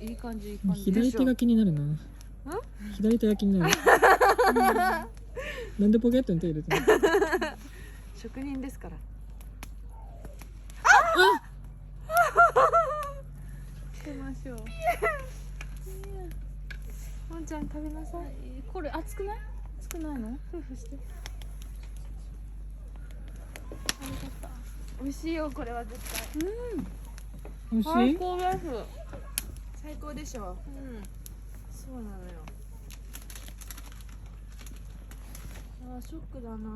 いい感じいい感じ。左手が気になるな。左手が気になる。なんでポケットに手入れてるの？職人ですから。つけましょう。ワンちゃん食べなさい。これ熱くない？熱くないの？夫婦して。美味しいよこれは絶対。美味しい？最高です。最高でしょ。そうなのよ。あーショックだな。